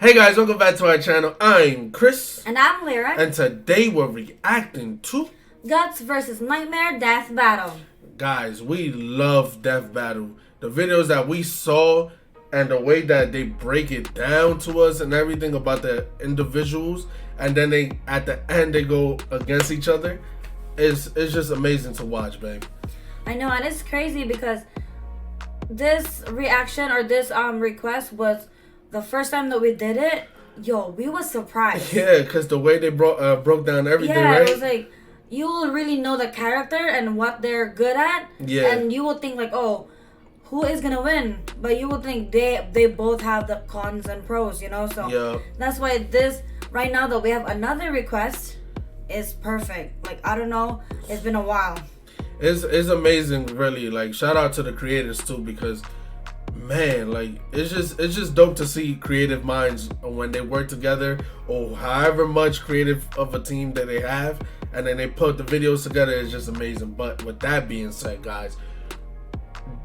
Hey guys, welcome back to our channel. I'm Chris. And I'm Lyra. And today we're reacting to Guts versus Nightmare Death Battle. Guys, we love Death Battle. The videos that we saw and the way that they break it down to us and everything about the individuals, and then they at the end they go against each other. It's just amazing to watch, babe. I know, and it's crazy because this reaction or this request was the first time that we did it. Yo, we was surprised. Yeah, because the way they broke down everything, yeah, right? It was like you will really know the character and what they're good at. Yeah. And you will think like, oh, who is gonna win? But you will think they both have the cons and pros, you know? So yeah. That's why this right now that we have another request is perfect. Like, I don't know, it's been a while. It's amazing, really. Like, shout out to the creators too, because man, like it's just dope to see creative minds when they work together, or however much creative of a team that they have, and then they put the videos together. It's just amazing. But with that being said, guys,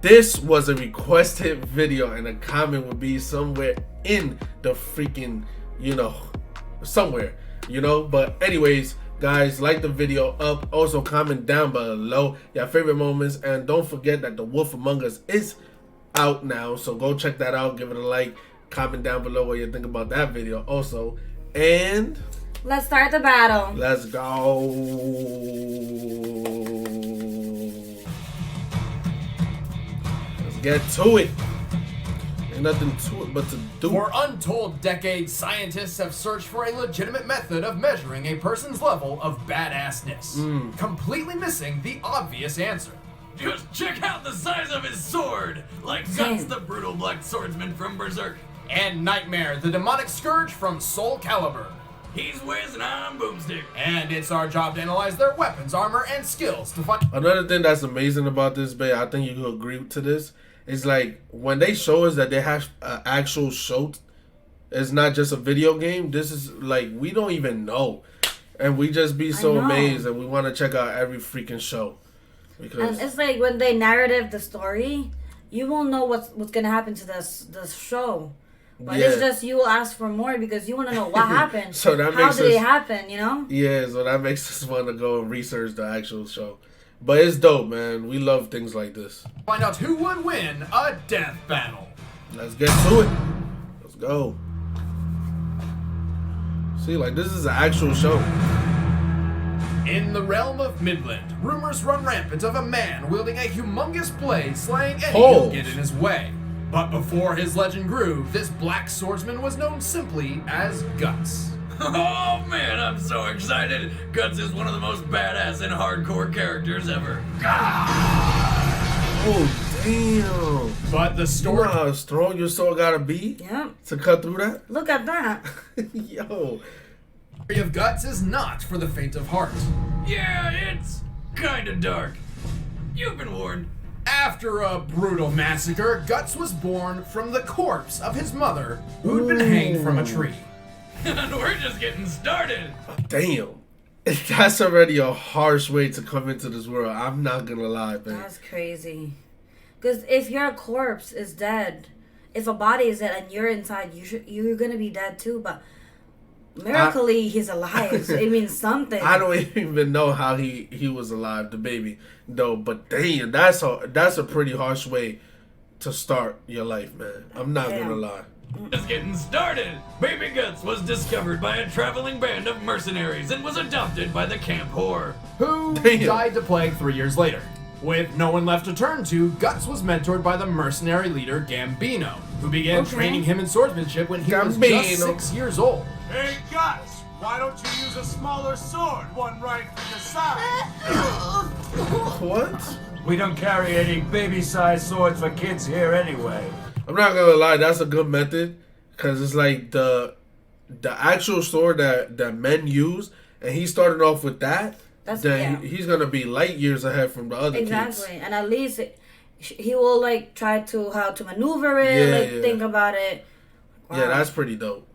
this was a requested video, and a comment would be somewhere in the freaking, somewhere, but anyways, guys, like the video up. Also comment down below your favorite moments, and don't forget that The Wolf Among Us is out now, so go check that out. Give it a like, comment down below what you think about that video also, and let's start the battle. Let's go. Let's get to it. Ain't nothing to it but to do. For untold decades, scientists have searched for a legitimate method of measuring a person's level of badassness, completely missing the obvious answer. Just check out the size of his sword! Like Guts, the brutal black swordsman from Berserk. And Nightmare, the demonic scourge from Soul Calibur. He's Wiz and I'm Boomstick. And it's our job to analyze their weapons, armor, and skills to find... Another thing that's amazing about this, babe, I think you could agree to this, is like when they show us that they have an actual show, it's not just a video game. This is like, we don't even know. And we just be so amazed, and we want to check out every freaking show. And it's like when they narrative the story, you won't know what's gonna happen to this show, but it's just you will ask for more because you want to know what happened. So that how makes did it happen? Yeah, so that makes us want to go and research the actual show. But it's dope, man. We love things like this. Find out who would win a death battle. Let's get to it. Let's go. See, like this is an actual show. In the realm of Midland, rumors run rampant of a man wielding a humongous blade slaying any who'll get in his way. But before his legend grew, this black swordsman was known simply as Guts. Oh man, I'm so excited! Guts is one of the most badass and hardcore characters ever. Oh damn! But the story... You know how strong your sword gotta be? Yep. To cut through that? Look at that. Yo. The story of Guts is not for the faint of heart. Yeah, it's kinda dark. You've been warned. After a brutal massacre, Guts was born from the corpse of his mother, who'd been hanged from a tree. And we're just getting started. Damn. That's already a harsh way to come into this world. I'm not gonna lie, man. That's crazy. Because if your corpse is dead, if a body is dead and you're inside, you're gonna be dead too. But miraculously, he's alive. So it means something. I don't even know how he was alive, the baby, though. But damn, that's a pretty harsh way to start your life, man. I'm not gonna lie. Just getting started. Baby Guts was discovered by a traveling band of mercenaries and was adopted by the camp whore, who died to plague 3 years later. With no one left to turn to, Guts was mentored by the mercenary leader Gambino, who began training him in swordsmanship when he was just 6 years old. Hey Guts, why don't you use a smaller sword, one right for the side? What? We don't carry any baby-sized swords for kids here anyway. I'm not gonna lie, that's a good method, because it's like the actual sword that men use, and he started off with that. He's gonna be light years ahead from the other kids. Exactly, and at least he will like try to how to maneuver it, think about it. Wow. Yeah, that's pretty dope.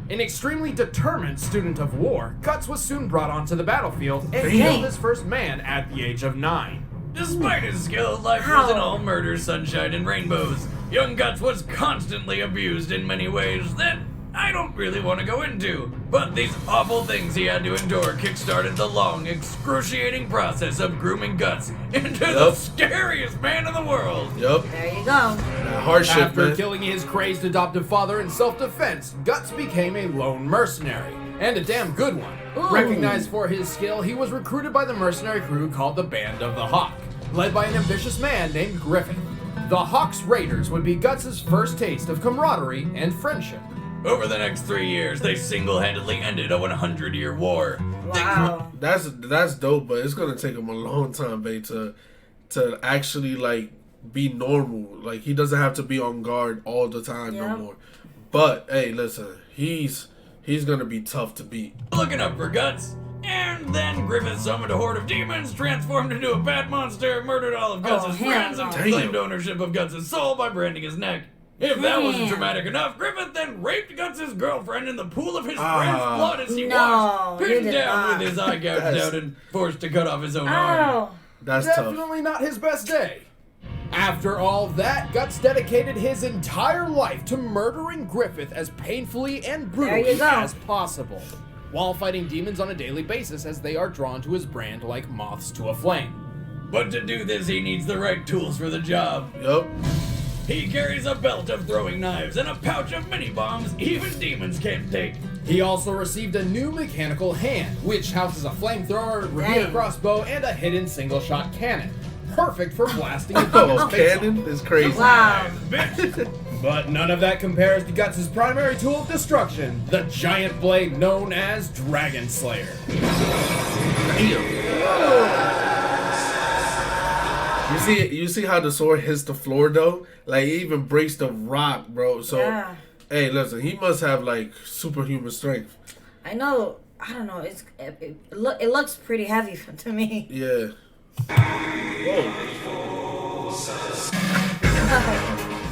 An extremely determined student of war, Guts was soon brought onto the battlefield and killed his first man at the age of 9. Despite his skill, life wasn't all murder, sunshine, and rainbows. Young Guts was constantly abused in many ways that I don't really want to go into, but these awful things he had to endure kickstarted the long, excruciating process of grooming Guts into the scariest man in the world. Yup. There you go. Hardship, After man. killing his crazed adoptive father in self-defense, Guts became a lone mercenary, and a damn good one. Ooh. Recognized for his skill, he was recruited by the mercenary crew called the Band of the Hawk, led by an ambitious man named Griffin. The Hawk's Raiders would be Guts' first taste of camaraderie and friendship. Over the next 3 years, they single-handedly ended a 100-year war. Wow. That's dope, but it's gonna take him a long time, babe, to actually like be normal. Like he doesn't have to be on guard all the time no more. But hey, listen, he's gonna be tough to beat. Looking up for Guts. And then Griffith summoned a horde of demons, transformed into a bat monster, murdered all of Guts' friends, and claimed ownership of Guts' soul by branding his neck. If that wasn't dramatic enough, Griffith then raped Guts' girlfriend in the pool of his friend's blood as he watched, pinned down with his eye gouged out and forced to cut off his own arm. That's tough. Definitely not his best day. After all that, Guts dedicated his entire life to murdering Griffith as painfully and brutally as possible, while fighting demons on a daily basis as they are drawn to his brand like moths to a flame. But to do this, he needs the right tools for the job. Yup. He carries a belt of throwing knives and a pouch of mini bombs even demons can't take. He also received a new mechanical hand, which houses a flamethrower, repeater crossbow, and a hidden single-shot cannon. Perfect for blasting a demon's face off. Cannon is crazy. Wow. But none of that compares to Guts' primary tool of destruction, the giant blade known as Dragon Slayer. You see how the sword hits the floor though? Like it even breaks the rock, bro. So hey, listen, he must have like superhuman strength. I know. I don't know. It looks pretty heavy to me. Yeah.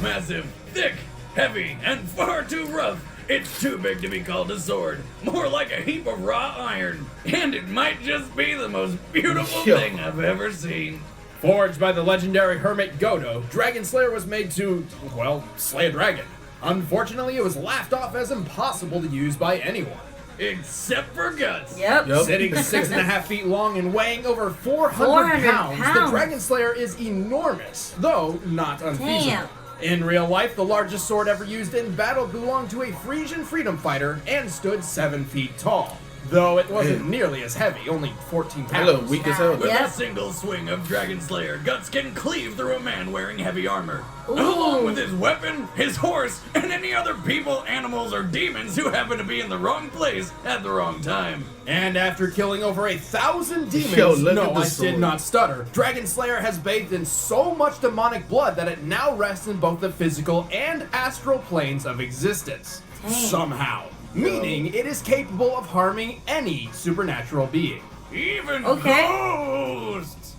Massive, thick, heavy, and far too rough. It's too big to be called a sword. More like a heap of raw iron. And it might just be the most beautiful thing I've ever seen. Forged by the legendary hermit Godo, Dragon Slayer was made to, well, slay a dragon. Unfortunately, it was laughed off as impossible to use by anyone. Except for Guts. Yep. Sitting 6.5 feet long and weighing over 400 pounds, the Dragon Slayer is enormous, though not unfeasible. Damn. In real life, the largest sword ever used in battle belonged to a Frisian freedom fighter and stood 7 feet tall. Though it wasn't nearly as heavy, only 14 pounds. Hello, weak as hell. With a single swing of Dragon Slayer, Guts can cleave through a man wearing heavy armor. Along with his weapon, his horse, and any other people, animals, or demons who happen to be in the wrong place at the wrong time. And after killing over 1,000 demons, did not stutter, Dragon Slayer has bathed in so much demonic blood that it now rests in both the physical and astral planes of existence. Somehow. Meaning it is capable of harming any supernatural being. Even ghosts!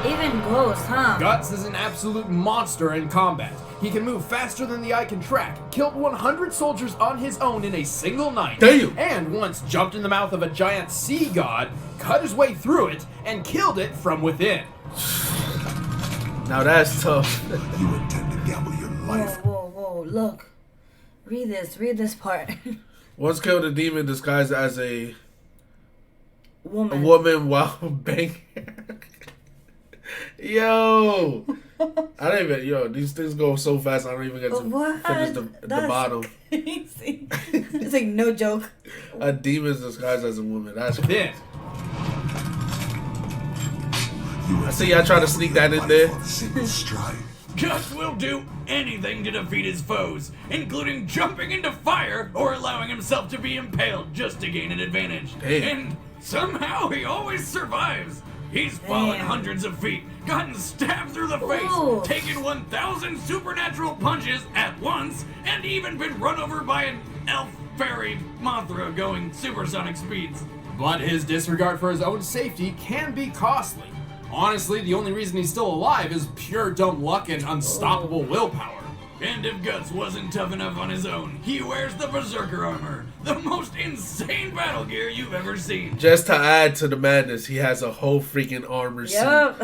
Even ghosts, huh? Guts is an absolute monster in combat. He can move faster than the eye can track, killed 100 soldiers on his own in a single night, and once jumped in the mouth of a giant sea god, cut his way through it, and killed it from within. Now that's tough. You intend to gamble your life. Whoa, look. Read this part. Once killed a demon disguised as a woman while banging. Yo, I don't even. These things go so fast. I don't even get to finish the bottom. Crazy. It's like no joke. A demon's disguised as a woman. That's crazy. I see y'all trying to sneak that in there. Guts will do anything to defeat his foes, including jumping into fire or allowing himself to be impaled just to gain an advantage. And somehow he always survives. He's fallen hundreds of feet, gotten stabbed through the face, taken 1,000 supernatural punches at once, and even been run over by an elf fairy Mothra going supersonic speeds. But his disregard for his own safety can be costly. Honestly, the only reason he's still alive is pure dumb luck and unstoppable willpower. And if Guts wasn't tough enough on his own, he wears the Berserker armor, the most insane battle gear you've ever seen. Just to add to the madness, he has a whole freaking armor suit.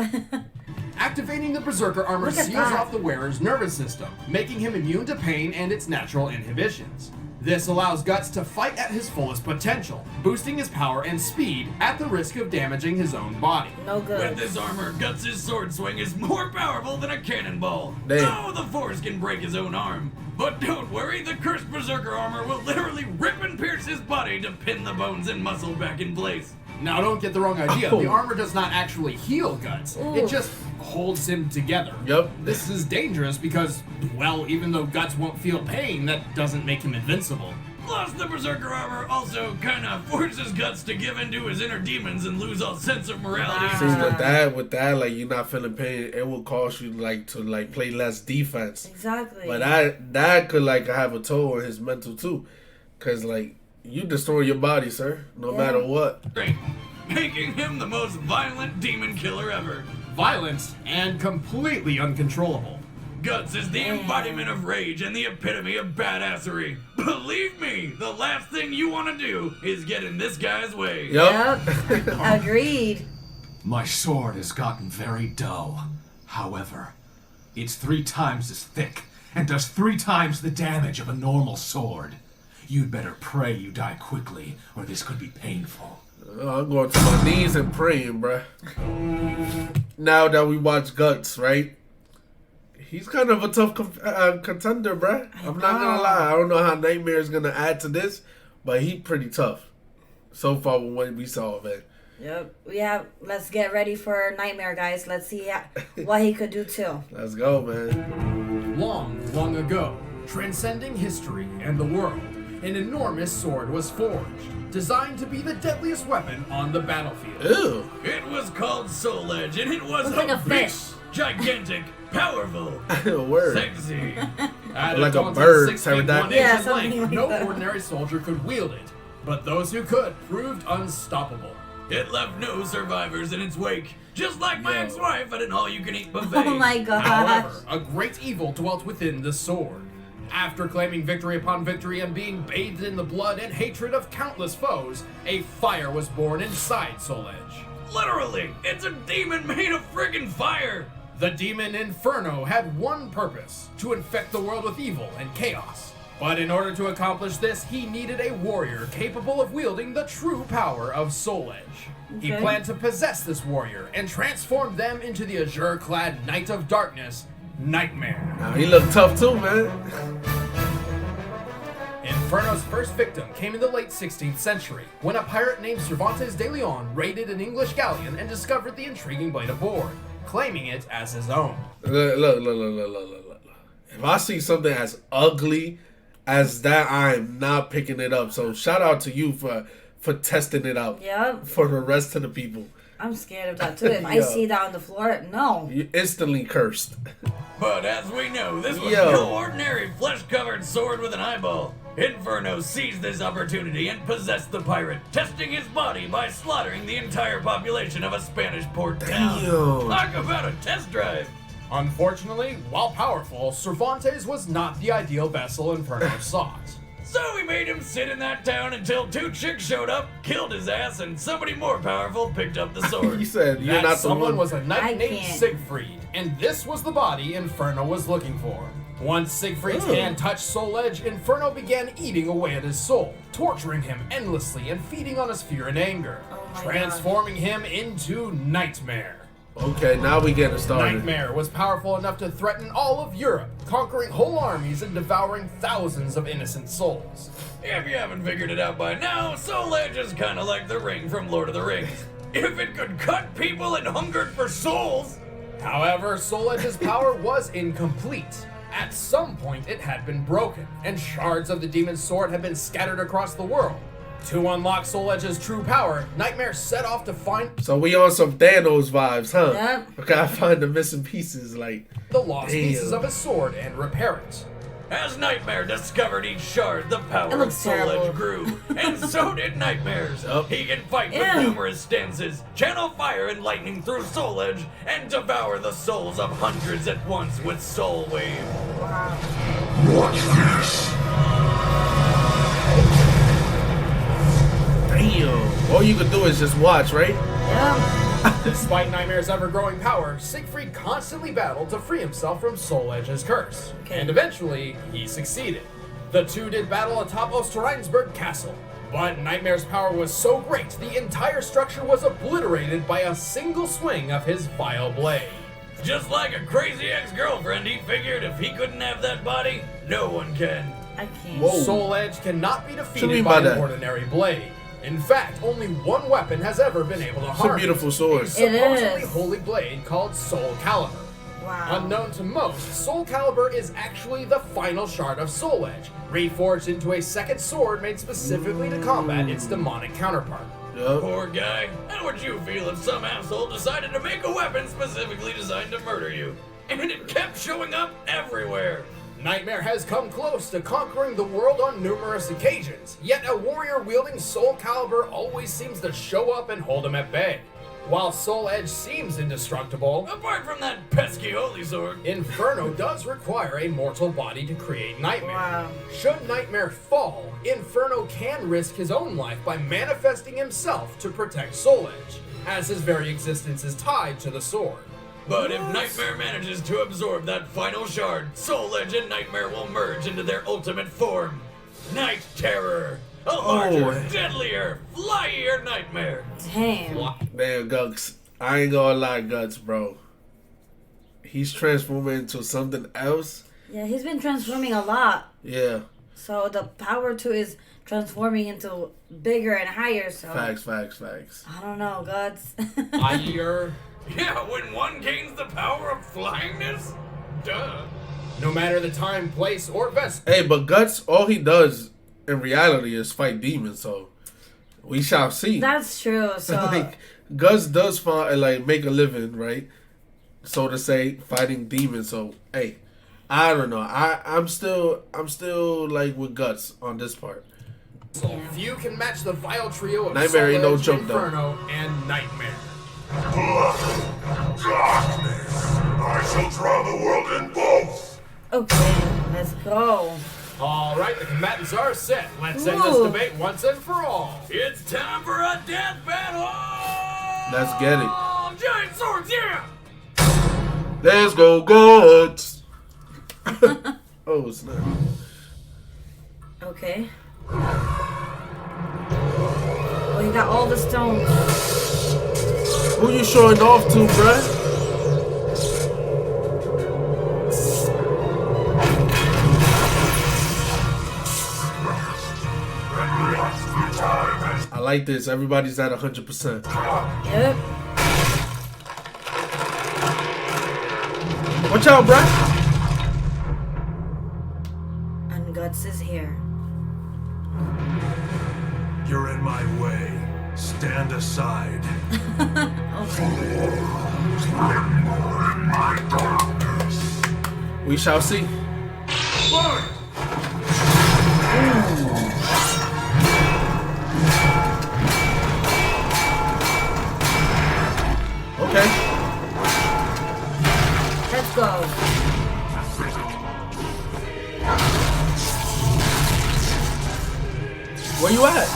Activating the Berserker armor Look at seals that. off the wearer's nervous system, making him immune to pain and its natural inhibitions. This allows Guts to fight at his fullest potential, boosting his power and speed at the risk of damaging his own body. No good. With this armor, Guts' sword swing is more powerful than a cannonball. Damn. No, the Force can break his own arm. But don't worry, the cursed Berserker armor will literally rip and pierce his body to pin the bones and muscle back in place. Now, don't get the wrong idea. Oh. The armor does not actually heal Guts. Ooh. It just holds him together. Yep. This is dangerous because, well, even though Guts won't feel pain, that doesn't make him invincible. Plus, the Berserker armor also kinda forces Guts to give in to his inner demons and lose all sense of morality. See, with that, like, you're not feeling pain, it will cause you, like, to, like, play less defense. Exactly. But that could, like, have a toll on his mental, too. Because, like, you destroy your body, sir, no matter what. Great. Making him the most violent demon killer ever. Violent and completely uncontrollable. Guts is the embodiment of rage and the epitome of badassery. Believe me, the last thing you want to do is get in this guy's way. Yup. Yep. Agreed. My sword has gotten very dull. However, it's 3 times as thick and does 3 times the damage of a normal sword. You'd better pray you die quickly, or this could be painful. I'm going to my knees and praying, bruh. Now that we watch Guts, right? He's kind of a tough contender, bruh. I'm not gonna lie. I don't know how Nightmare's gonna add to this, but he's pretty tough so far with what we saw, man. Yep. Let's get ready for Nightmare, guys. Let's see what he could do too. Let's go, man. Long, long ago, transcending history and the world, an enormous sword was forged, designed to be the deadliest weapon on the battlefield. Ew. It was called Soul Edge, and it was Looks like a big, fish. gigantic, powerful, Word. sexy. At Like a daunting bird, 6 feet 1 pterodactyl. Yeah, inch in something length, like no that. ordinary soldier could wield it, but those who could proved unstoppable. It left no survivors in its wake, just like my ex-wife at an all-you-can-eat buffet. Oh my gosh. However, a great evil dwelt within the sword. After claiming victory upon victory and being bathed in the blood and hatred of countless foes, a fire was born inside Soul Edge. Literally, it's a demon made of friggin' fire. The demon Inferno had one purpose: to infect the world with evil and chaos. But in order to accomplish this, he needed a warrior capable of wielding the true power of Soul Edge. He Okay. planned to possess this warrior and transform them into the azure-clad Knight of Darkness, Nightmare. Now, he looked tough too, man. Inferno's first victim came in the late 16th century, when a pirate named Cervantes de Leon raided an English galleon and discovered the intriguing blade aboard, claiming it as his own. Look. If I see something as ugly as that, I am not picking it up. So shout out to you for testing it out. Yep. For the rest of the people. I'm scared of that too. If I Yeah. see that on the floor, no. You instantly cursed. But as we know, this was Yo. no ordinary flesh-covered sword with an eyeball. Inferno seized this opportunity and possessed the pirate, testing his body by slaughtering the entire population of a Spanish port town. Damn. Talk about a test drive. Unfortunately, while powerful, Cervantes was not the ideal vessel Inferno sought. So we made him sit in that town until 2 chicks showed up, killed his ass, and somebody more powerful picked up the You sword. said you're That not the someone one. was a I knight named can't. Siegfried, and this was the body Inferno was looking for. Once Siegfried's Ooh. hand touched Soul Edge, Inferno began eating away at his soul, torturing him endlessly and feeding on his fear and anger, Oh my transforming him into Nightmare. Okay, now we getting started. Nightmare was powerful enough to threaten all of Europe, conquering whole armies and devouring thousands of innocent souls. If you haven't figured it out by now, Soul Edge is kind of like the ring from Lord of the Rings. If it could cut people and hungered for souls. However, Soul Edge's power was incomplete. At some point, it had been broken, and shards of the demon's sword had been scattered across the world. To unlock Soul Edge's true power, Nightmare set off to find So we on some Thanos vibes, huh? Yep. We gotta find the missing pieces, like. the lost Damn. pieces of his sword and repair it. As Nightmare discovered each shard, the power It of looks Soul terrible. Edge grew, and so did Nightmare's. Yup. He can fight with Ew. numerous stances, channel fire and lightning through Soul Edge, and devour the souls of hundreds at once with Soul Wave. Damn. All you can do is just watch, right? Yep. Despite Nightmare's ever-growing power, Siegfried constantly battled to free himself from Soul Edge's curse. Okay. And eventually, he succeeded. The two did battle atop Osterreinsburg Castle. But Nightmare's power was so great, the entire structure was obliterated by a single swing of his vile blade. Just like a crazy ex-girlfriend, he figured if he couldn't have that body, no one can. I can't. Whoa. Soul Edge cannot be What you defeated mean by by an that? ordinary blade. In fact, only one weapon has ever been able to It's a harm beautiful it. sword. A It supposedly is. holy blade called Soul Calibur. Wow. Unknown to most, Soul Calibur is actually the final shard of Soul Edge, reforged into a second sword made specifically to combat its demonic counterpart. Yup. Poor guy. How would you feel if some asshole decided to make a weapon specifically designed to murder you? And it kept showing up everywhere. Nightmare has come close to conquering the world on numerous occasions, yet a warrior wielding Soul Calibur always seems to show up and hold him at bay. While Soul Edge seems indestructible, Apart from that pesky holy sword. Inferno does require a mortal body to create Nightmare. Wow. Should Nightmare fall, Inferno can risk his own life by manifesting himself to protect Soul Edge, as his very existence is tied to the sword. But if Nightmare manages to absorb that final shard, Soul Edge and Nightmare will merge into their ultimate form. Night Terror. A larger, deadlier, flyier Nightmare. Damn. Damn, Guts. I ain't gonna lie, Guts, bro. He's transforming into something else. Yeah, he's been transforming a lot. Yeah. So the power to is transforming into bigger and higher. So Facts. I don't know, Guts. Higher. Yeah, when one gains the power of flyingness? Duh. No matter the time, place, or vessel. Hey, but Guts, all he does in reality is fight demons, so we shall see. That's true. So Like, Guts does find, like, make a living, right? So to say, fighting demons. So, hey, I don't know. I'm still like with Guts on this part. Few can match the vile trio of Nightmare Soul ain't no Edge, joke, though. Inferno, and Nightmare. Darkness, I shall drown the world in both. okay, let's go. Alright, the combatants are set. Let's end this Whoa. debate once and for all. It's time for a death battle! Let's get it. Giant swords, yeah! Let's go, Guts. Oh, snap. Okay. Oh, you got all the stones. Who you showing off to, bruh? I like this. Everybody's at 100%. Yep. Watch out, bruh. And Guts is here. You're in my way. Stand aside. We shall see. Okay. Let's go. Where you at?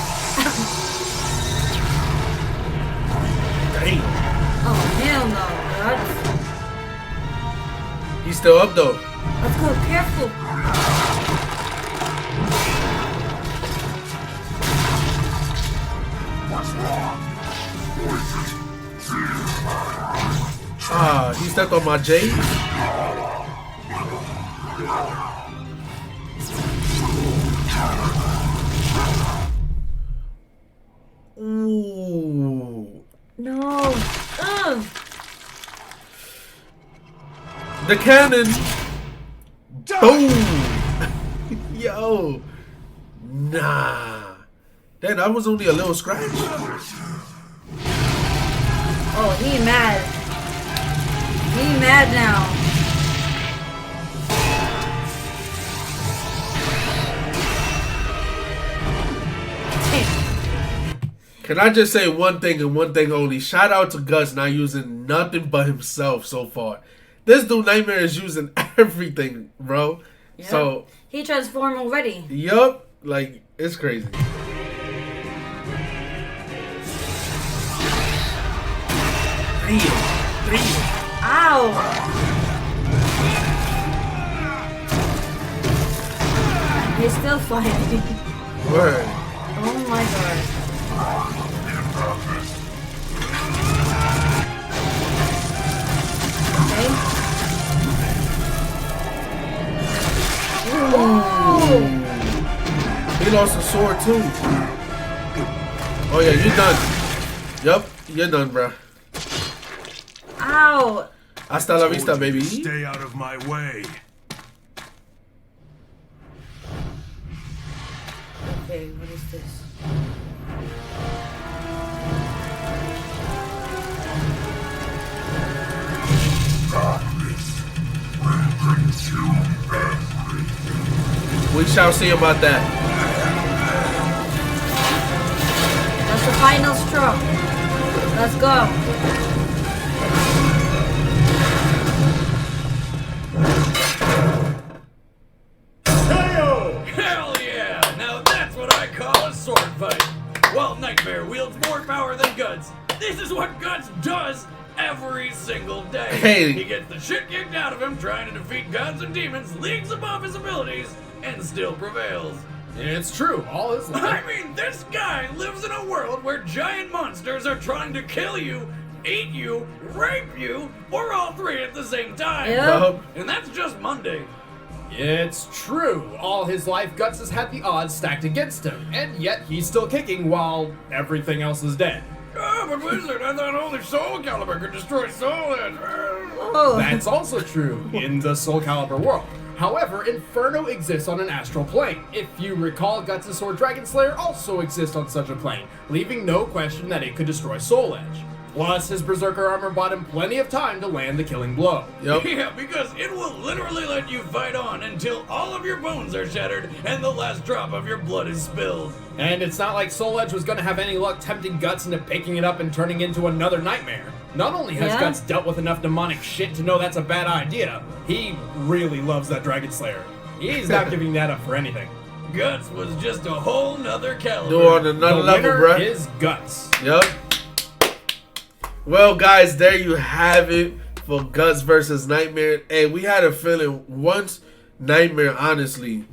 Dang. Oh, hell no, Guts. He's still up though. Let's go, careful. Ah, he stepped on my J. Ooh. No. Ugh. The cannon. Boom. Yo. Nah. Damn, that was only a little scratch. Oh, he mad. He mad now. Can I just say one thing and one thing only? Shout out to Gus not using nothing but himself so far. This dude Nightmare is using everything, bro. Yep. So, He transformed already. yup, like, it's crazy. Ow! He's still fighting. Word. Oh my god. Okay. Ooh. He lost a sword too. Oh yeah, you're done. Yup, you're done, bruh. Ow! Hasta la vista, baby. Stay out of my way. Okay, what is this? We shall see about that. That's the final straw. Let's go. Hell yeah! Now that's what I call a sword fight. While Nightmare wields more power than Guts, this is what Guts does every single day. Hey. He gets the shit kicked out of him trying to defeat gods and demons leagues above his abilities and still prevails. It's true, all his life. I mean, this guy lives in a world where giant monsters are trying to kill you, eat you, rape you, or all three at the same time. Yep. And that's just Monday. It's true. All his life, Guts has had the odds stacked against him, and yet he's still kicking while everything else is dead. Oh, but Wizard, I thought only Soul Calibur could destroy Soul Edge. Oh. That's also true in the Soul Calibur world. However, Inferno exists on an astral plane. If you recall, Guts' sword Dragon Slayer also exists on such a plane, leaving no question that it could destroy Soul Edge. Plus, his Berserker armor bought him plenty of time to land the killing blow. Yep. Yeah, because it will literally let you fight on until all of your bones are shattered and the last drop of your blood is spilled. And it's not like Soul Edge was gonna have any luck tempting Guts into picking it up and turning into another nightmare. Not only has Yeah. Guts dealt with enough demonic shit to know that's a bad idea, he really loves that Dragon Slayer. He's not giving that up for anything. Guts was just a whole nother caliber. Do on another The level, winner bruh. is Guts. Yep. Well, guys, there you have it for Guts versus Nightmare. Hey, we had a feeling once Nightmare, honestly,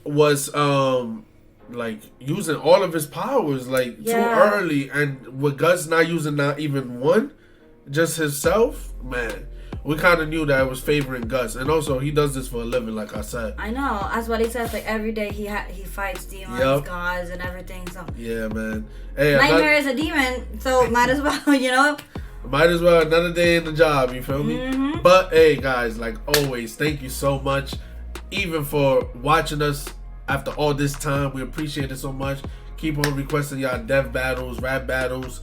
was like using all of his powers too Yeah. early, and with Guts not using not even one, just himself, man. We kind of knew that it was favoring Guts, and also he does this for a living, like I said. I know. That's what he says. Like every day he fights demons, Yep. gods, and everything. So Yeah, man. Hey, Nightmare is a demon, so might as well, you know. might as well another day in the job, you feel me? Mm-hmm. But hey, guys, like always, thank you so much, even for watching us after all this time. We appreciate it so much. Keep on requesting y'all death battles, rap battles,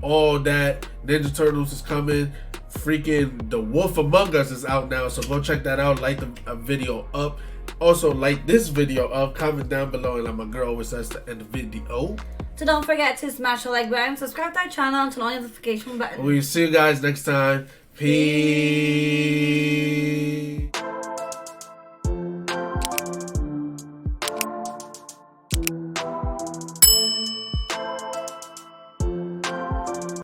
all that. Ninja Turtles is coming. Freaking The Wolf Among Us is out now, so go check that out. Like the video up. Also, like this video up. Comment down below, and like my girl always says to end the video. So don't forget to smash the like button, subscribe to our channel, and turn on the notification button. We'll see you guys next time. Peace.